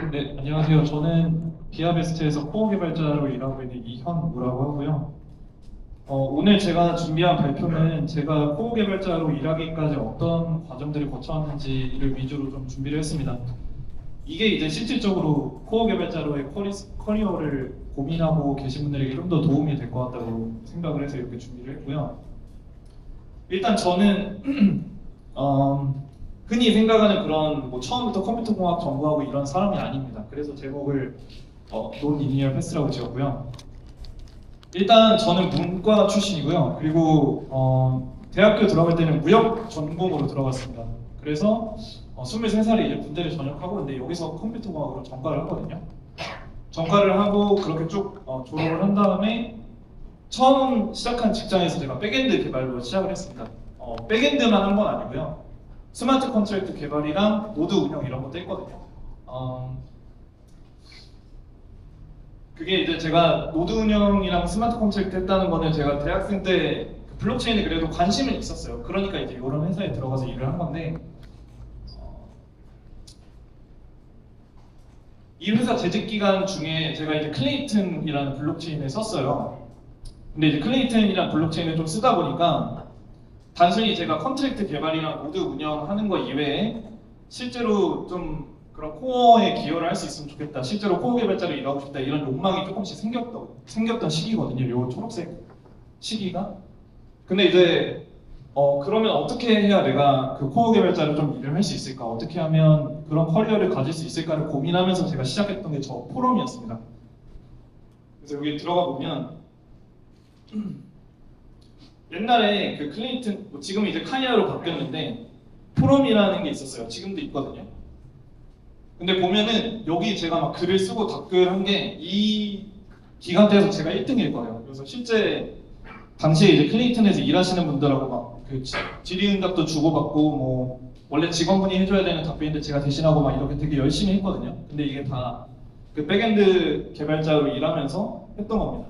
네, 안녕하세요. 저는 비아베스트에서 코어 개발자로 일하고 있는 이현우라고 하고요. 오늘 제가 준비한 발표는 제가 코어 개발자로 일하기까지 어떤 과정들을 거쳐왔는지를 위주로 좀 준비를 했습니다. 이게 이제 실질적으로 코어 개발자로의 커리어를 고민하고 계신 분들에게 좀 더 도움이 될 것 같다고 생각을 해서 이렇게 준비를 했고요. 일단 저는 흔히 생각하는 그런 뭐 처음부터 컴퓨터 공학 전공하고 이런 사람이 아닙니다. 그래서 제목을 논리니얼 패스라고 지었고요. 일단 저는 문과 출신이고요. 그리고 대학교 들어갈 때는 무역 전공으로 들어갔습니다. 그래서 23살에 이제 군대를 전역하고 근데 여기서 컴퓨터 공학으로 전과를 하거든요. 전과를 하고 그렇게 쭉 졸업을 한 다음에 처음 시작한 직장에서 제가 백엔드 개발로 시작을 했습니다. 백엔드만 한 건 아니고요. 스마트 컨트랙트 개발이랑 노드 운영 이런 것도 했거든요. 그게 이제 제가 노드 운영이랑 스마트 컨트랙트 했다는 거는 제가 대학생 때 블록체인에 그래도 관심은 있었어요. 그러니까 이제 이런 회사에 들어가서 일을 한 건데 이 회사 재직 기간 중에 제가 이제 클레이튼이라는 블록체인을 썼어요. 근데 이제 클레이튼이라는 블록체인을 좀 쓰다 보니까 단순히 제가 컨트랙트 개발이나 노드 운영하는 거 이외에 실제로 좀 그런 코어에 기여를 할 수 있으면 좋겠다. 실제로 코어 개발자로 일하고 싶다. 이런 욕망이 조금씩 생겼던 시기거든요. 요 초록색 시기가. 근데 이제 그러면 어떻게 해야 내가 그 코어 개발자로 좀 일을 할 수 있을까? 어떻게 하면 그런 커리어를 가질 수 있을까를 고민하면서 제가 시작했던 게 저 포럼이었습니다. 그래서 여기 들어가 보면 옛날에 그 클레이튼, 지금 이제 카이아로 바뀌었는데 포럼이라는 게 있었어요. 지금도 있거든요. 근데 보면은 여기 제가 막 글을 쓰고 답글한 게 이 기간대에서 제가 1등일 거예요. 그래서 실제 당시에 이제 클레이튼에서 일하시는 분들하고 막 그 질의응답도 주고받고 뭐 원래 직원분이 해줘야 되는 답변인데 제가 대신하고 막 이렇게 되게 열심히 했거든요. 근데 이게 다 그 백엔드 개발자로 일하면서 했던 겁니다.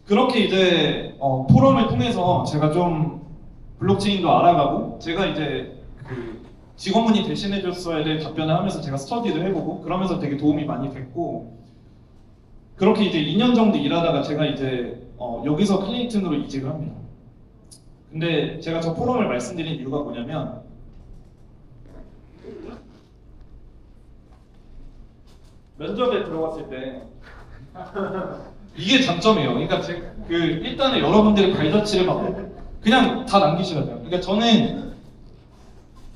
그렇게 이제 포럼을 통해서 제가 좀 블록체인도 알아가고 제가 이제 그 직원분이 대신해줬어야 될 답변을 하면서 제가 스터디도 해보고 그러면서 되게 도움이 많이 됐고 그렇게 이제 2년 정도 일하다가 제가 이제 여기서 클레이튼으로 이직을 합니다. 근데 제가 저 포럼을 말씀드린 이유가 뭐냐면 면접에 들어갔을 때 이게 장점이에요. 그러니까 그 일단은 여러분들의 발자취를 막 그냥 다 남기셔야 돼요. 그러니까 저는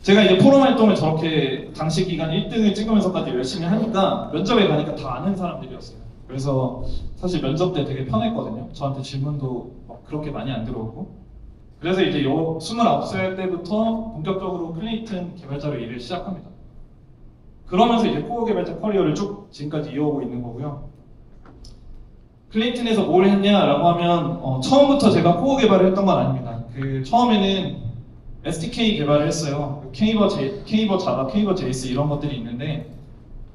제가 이제 포럼 활동을 저렇게 당시 기간 1등을 찍으면서까지 열심히 하니까 면접에 가니까 다 아는 사람들이었어요. 그래서 사실 면접 때 되게 편했거든요. 저한테 질문도 막 그렇게 많이 안 들어오고. 그래서 이제 29살 때부터 본격적으로 클레이튼 개발자로 일을 시작합니다. 그러면서 이제 코어 개발자 커리어를 쭉 지금까지 이어오고 있는 거고요. 클레이튼에서 뭘 했냐라고 하면 처음부터 제가 코어 개발을 했던 건 아닙니다. 그 처음에는 SDK 개발을 했어요. 케이버 자바, 케이버 제이스 이런 것들이 있는데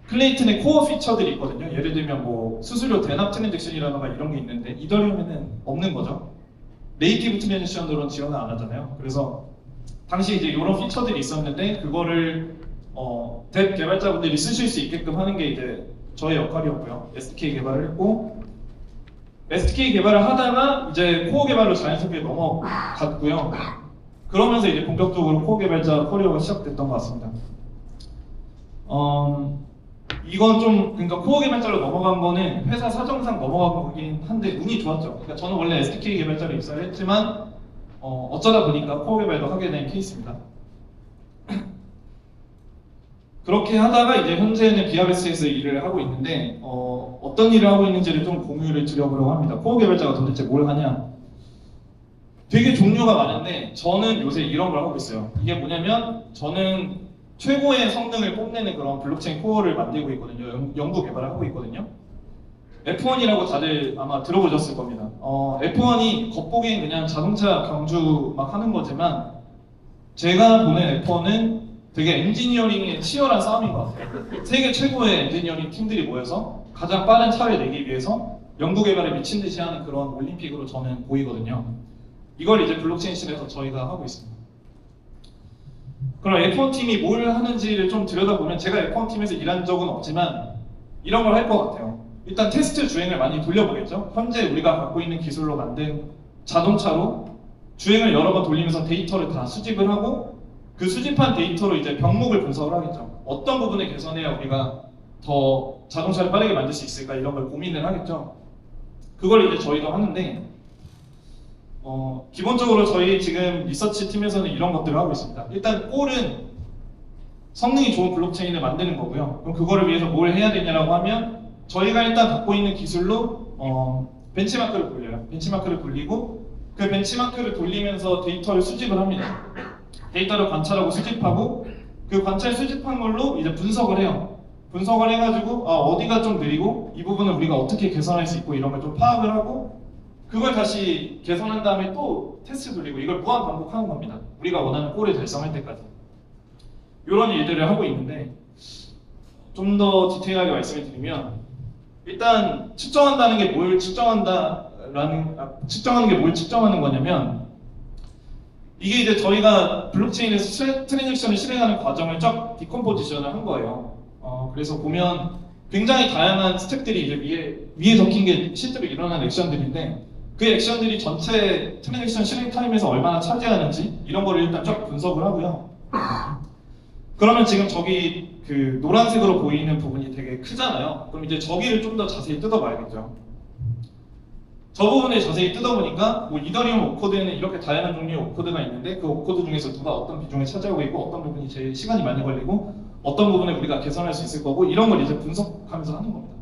클레이튼의 코어 피처들이 있거든요. 예를 들면 뭐 수수료 대납 트랜잭션이라던가 이런 게 있는데 이더리움에는 없는 거죠. 네이티브 트랜잭션으로는 지원을 안 하잖아요. 그래서 당시 이제 이런 피처들이 있었는데 그거를 뎁 개발자분들이 쓰실 수 있게끔 하는 게 이제 저의 역할이었고요. SDK 개발을 했고 SDK 개발을 하다가 이제 코어 개발로 자연스럽게 넘어갔고요. 그러면서 이제 본격적으로 코어 개발자 커리어가 시작됐던 것 같습니다. 이건 좀 그러니까 코어 개발자로 넘어간 거는 회사 사정상 넘어가긴 한데 운이 좋았죠. 그러니까 저는 원래 SDK 개발자로 입사를 했지만 어쩌다 보니까 코어 개발도 하게 된 케이스입니다. 그렇게 하다가 이제 현재는 비아베스에서 일을 하고 있는데 어떤 일을 하고 있는지를 좀 공유를 드려보려고 합니다. 코어 개발자가 도대체 뭘 하냐? 되게 종류가 많은데 저는 요새 이런 걸 하고 있어요. 이게 뭐냐면 저는 최고의 성능을 뽐내는 그런 블록체인 코어를 만들고 있거든요. 연구 개발을 하고 있거든요. F1이라고 다들 아마 들어보셨을 겁니다. F1이 겉보기엔 그냥 자동차 경주 막 하는 거지만 제가 보는 F1은 되게 엔지니어링의 치열한 싸움인 것 같아요. 세계 최고의 엔지니어링 팀들이 모여서 가장 빠른 차를 내기 위해서 연구 개발에 미친 듯이 하는 그런 올림픽으로 저는 보이거든요. 이걸 이제 블록체인 씬에서 저희가 하고 있습니다. 그럼 F1 팀이 뭘 하는지를 좀 들여다보면 제가 F1 팀에서 일한 적은 없지만 이런 걸 할 것 같아요. 일단 테스트 주행을 많이 돌려보겠죠. 현재 우리가 갖고 있는 기술로 만든 자동차로 주행을 여러 번 돌리면서 데이터를 다 수집을 하고 그 수집한 데이터로 이제 병목을 분석을 하겠죠. 어떤 부분을 개선해야 우리가 더 자동차를 빠르게 만들 수 있을까 이런 걸 고민을 하겠죠. 그걸 이제 저희도 하는데 기본적으로 저희 지금 리서치 팀에서는 이런 것들을 하고 있습니다. 일단 꼴은 성능이 좋은 블록체인을 만드는 거고요. 그럼 그거를 위해서 뭘 해야 되냐라고 하면 저희가 일단 갖고 있는 기술로 벤치마크를 돌려요. 벤치마크를 돌리고 그 벤치마크를 돌리면서 데이터를 수집을 합니다. 데이터를 관찰하고 수집하고 그 관찰 수집한 걸로 이제 분석을 해요. 분석을 해가지고 어디가 좀 느리고 이 부분은 우리가 어떻게 개선할 수 있고 이런 걸 좀 파악을 하고 그걸 다시 개선한 다음에 또 테스트 돌리고 이걸 무한 반복하는 겁니다. 우리가 원하는 꼴을 달성할 때까지. 이런 일들을 하고 있는데 좀 더 디테일하게 말씀을 드리면 일단 측정한다는 게 뭘 측정하는 게 뭘 측정하는 거냐면 이게 이제 저희가 블록체인에서 트랜잭션을 실행하는 과정을 쫙 디컴포지션을 한 거예요. 그래서 보면 굉장히 다양한 스텝들이 이제 위에 적힌 게 실제로 일어난 액션들인데 그 액션들이 전체 트랜잭션 실행 타임에서 얼마나 차지하는지 이런 거를 일단 쫙 분석을 하고요. 그러면 지금 저기 그 노란색으로 보이는 부분이 되게 크잖아요. 그럼 이제 저기를 좀 더 자세히 뜯어봐야겠죠. 저 부분을 자세히 뜯어보니까 뭐 이더리움 오코드에는 이렇게 다양한 종류의 오코드가 있는데 그 오코드 중에서 누가 어떤 비중을 차지하고 있고 어떤 부분이 제일 시간이 많이 걸리고 어떤 부분을 우리가 개선할 수 있을 거고 이런 걸 이제 분석하면서 하는 겁니다.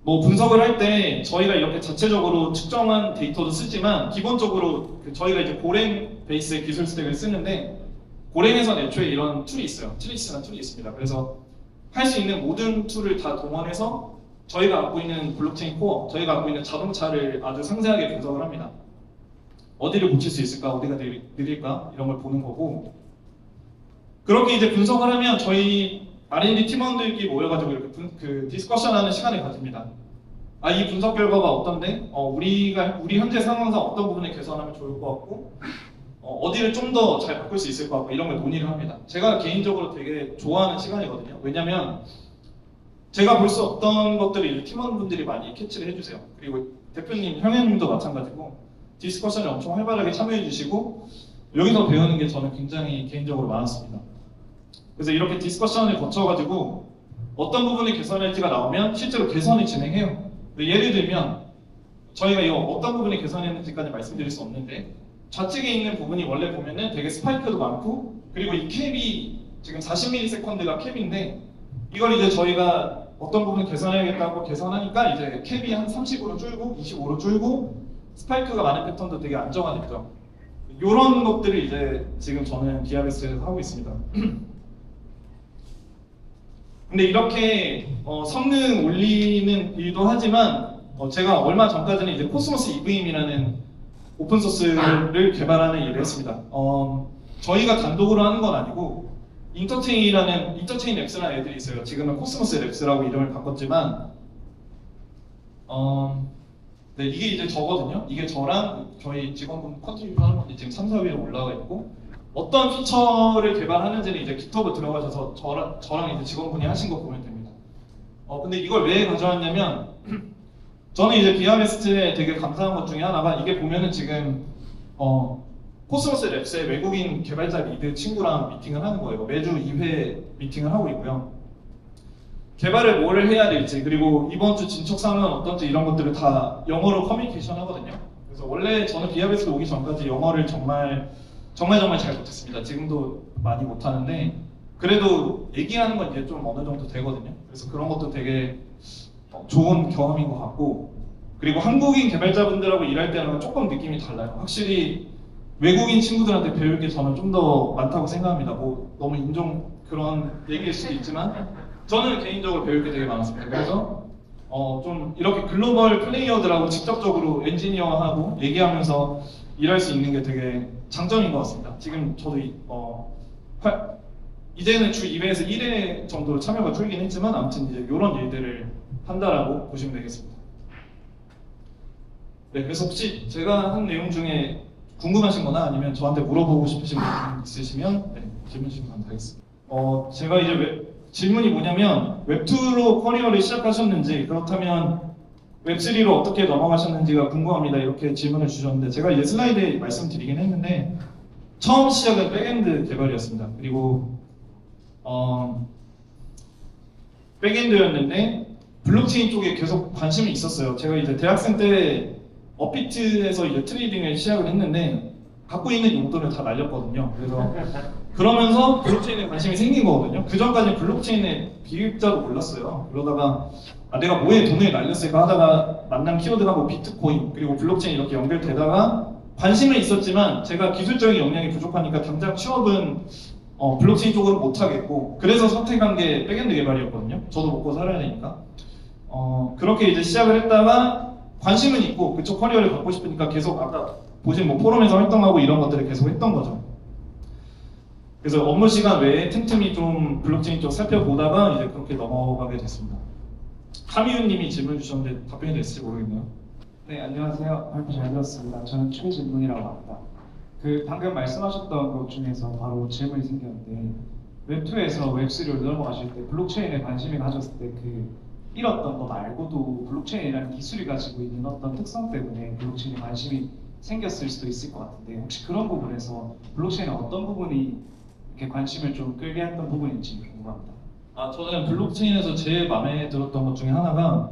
뭐 분석을 할 때 저희가 이렇게 자체적으로 측정한 데이터도 쓰지만 기본적으로 저희가 이제 고랭 베이스의 기술 스택을 쓰는데 고랭에서는 애초에 이런 툴이 있어요. 트리스라는 툴이 있습니다. 그래서 할 수 있는 모든 툴을 다 동원해서 저희가 갖고 있는 블록체인 코어, 저희가 갖고 있는 자동차를 아주 상세하게 분석을 합니다. 어디를 고칠 수 있을까, 어디가 느릴까 이런 걸 보는 거고 그렇게 이제 분석을 하면 저희 R&D 팀원들끼리 모여가지고 이렇게 그 디스커션하는 시간을 가집니다. 이 분석 결과가 어떤데? 우리 현재 상황상 어떤 부분을 개선하면 좋을 것 같고 어디를 좀 더 잘 바꿀 수 있을 것 같고 이런 걸 논의를 합니다. 제가 개인적으로 되게 좋아하는 시간이거든요. 왜냐면 제가 볼 수 없던 것들을 팀원분들이 많이 캐치를 해주세요. 그리고 대표님, 형님도 마찬가지고 디스커션에 엄청 활발하게 참여해 주시고 여기서 배우는 게 저는 굉장히 개인적으로 많았습니다. 그래서 이렇게 디스커션을 거쳐가지고 어떤 부분을 개선할지가 나오면 실제로 개선을 진행해요. 예를 들면 저희가 이거 어떤 부분을 개선했는지까지 말씀드릴 수 없는데 좌측에 있는 부분이 원래 보면은 되게 스파이크도 많고 그리고 이 캡이 지금 40ms가 캡인데 이걸 이제 저희가 어떤 부분 개선해야겠다고 개선하니까 이제 캡이 한 30으로 줄고 25로 줄고 스파이크가 많은 패턴도 되게 안정화됐죠. 이런 것들을 이제 지금 저는 기아베스에서 하고 있습니다. 근데 이렇게 성능 올리는 일도 하지만 제가 얼마 전까지는 이제 코스모스 EVM이라는 오픈소스를 개발하는 일을 했습니다. 저희가 단독으로 하는 건 아니고 인터체인 랩스라는 애들이 있어요. 지금은 코스모스 랩스라고 이름을 바꿨지만 네, 이게 이제 저거든요. 이게 저랑 저희 직원분 컨트리뷰 하는 건데 지금 3, 4위에 올라가 있고 어떤 피처를 개발하는지는 이제 깃허브 들어가셔서 저랑 이제 직원분이 하신 거 보면 됩니다. 근데 이걸 왜 가져왔냐면 저는 이제 비아베스트에 되게 감사한 것 중에 하나가 이게 보면은 지금 코스모스 랩스의 외국인 개발자 리드 친구랑 미팅을 하는 거예요. 매주 2회 미팅을 하고 있고요. 개발을 뭘 해야 될지 그리고 이번 주 진척 상황은 어떤지 이런 것들을 다 영어로 커뮤니케이션 하거든요. 그래서 원래 저는 비아베스트 오기 전까지 영어를 정말 잘 못했습니다. 지금도 많이 못하는데 그래도 얘기하는 건 이제 좀 어느 정도 되거든요. 그래서 그런 것도 되게 좋은 경험인 것 같고 그리고 한국인 개발자분들하고 일할 때는 조금 느낌이 달라요. 확실히 외국인 친구들한테 배울 게 저는 좀 더 많다고 생각합니다. 뭐 너무 인종 그런 얘기일 수도 있지만 저는 개인적으로 배울 게 되게 많았습니다. 그래서 좀 이렇게 글로벌 플레이어들하고 직접적으로 엔지니어하고 얘기하면서 일할 수 있는 게 되게 장점인 것 같습니다. 지금 저도 이제는 주 2회에서 1회 정도 참여가 줄긴 했지만 아무튼 이제 이런 일들을 한다라고 보시면 되겠습니다. 네, 그래서 혹시 제가 한 내용 중에 궁금하신 거나 아니면 저한테 물어보고 싶으신 분 있으시면 네, 질문 주시면 감사하겠습니다. 제가 이제 질문이 뭐냐면 웹2로 커리어를 시작하셨는지 그렇다면 웹3로 어떻게 넘어가셨는지가 궁금합니다. 이렇게 질문을 주셨는데 제가 이제 슬라이드에 말씀드리긴 했는데 처음 시작은 백엔드 개발이었습니다. 그리고 백엔드였는데 블록체인 쪽에 계속 관심이 있었어요. 제가 이제 대학생 때 업비트에서 이제 트레이딩을 시작을 했는데 갖고 있는 용돈을 다 날렸거든요. 그래서 그러면서 블록체인에 관심이 생긴 거거든요. 그 전까지 블록체인의 비일자도 몰랐어요. 그러다가 내가 뭐에 돈을 날렸을까 하다가 만난 키워드가 뭐 비트코인 그리고 블록체인 이렇게 연결되다가 관심은 있었지만 제가 기술적인 역량이 부족하니까 당장 취업은 블록체인 쪽으로 못 하겠고 그래서 선택한 게 백엔드 개발이었거든요. 저도 먹고 살아야 되니까. 그렇게 이제 시작을 했다가 관심은 있고 그쪽 커리어를 갖고 싶으니까 계속 아까 보신 뭐 포럼에서 활동하고 이런 것들을 계속 했던 거죠. 그래서 업무 시간 외에 틈틈이 좀 블록체인 쪽 살펴보다가 이제 그렇게 넘어가게 됐습니다. 카미유님이 질문 주셨는데 답변이 됐을지 모르겠네요. 네, 안녕하세요. 발표 잘 들었습니다. 저는 최진문이라고 합니다. 방금 말씀하셨던 것 중에서 바로 질문이 생겼는데 웹2에서 웹3로 넘어가실 때 블록체인에 관심이 가졌을 때 잃었던 거 말고도 블록체인이라는 기술이 가지고 있는 어떤 특성 때문에 블록체인에 관심이 생겼을 수도 있을 것 같은데 혹시 그런 부분에서 블록체인의 어떤 부분이 이렇게 관심을 좀 끌게 했던 부분인지 궁금합니다. 저는 블록체인에서 제일 마음에 들었던 것 중에 하나가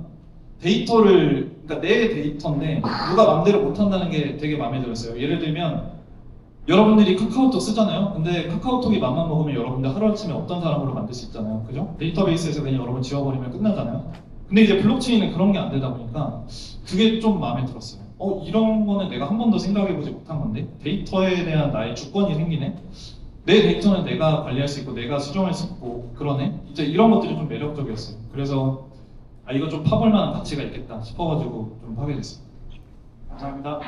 데이터를, 그러니까 내 데이터인데 누가 맘대로 못한다는 게 되게 마음에 들었어요. 예를 들면 여러분들이 카카오톡 쓰잖아요. 근데 카카오톡이 맘만 먹으면 여러분들 하루아침에 어떤 사람으로 만들 수 있잖아요. 그죠? 데이터베이스에서 그냥 여러분 지워버리면 끝나잖아요. 근데 이제 블록체인은 그런 게 안 되다 보니까 그게 좀 마음에 들었어요. 이런 거는 내가 한 번도 생각해보지 못한 건데 데이터에 대한 나의 주권이 생기네? 내 데이터는 내가 관리할 수 있고 내가 수정할 수 있고 그러네? 이제 이런 것들이 좀 매력적이었어요. 그래서 이거 좀 파볼 만한 가치가 있겠다 싶어가지고 좀 하게 됐어요. 감사합니다.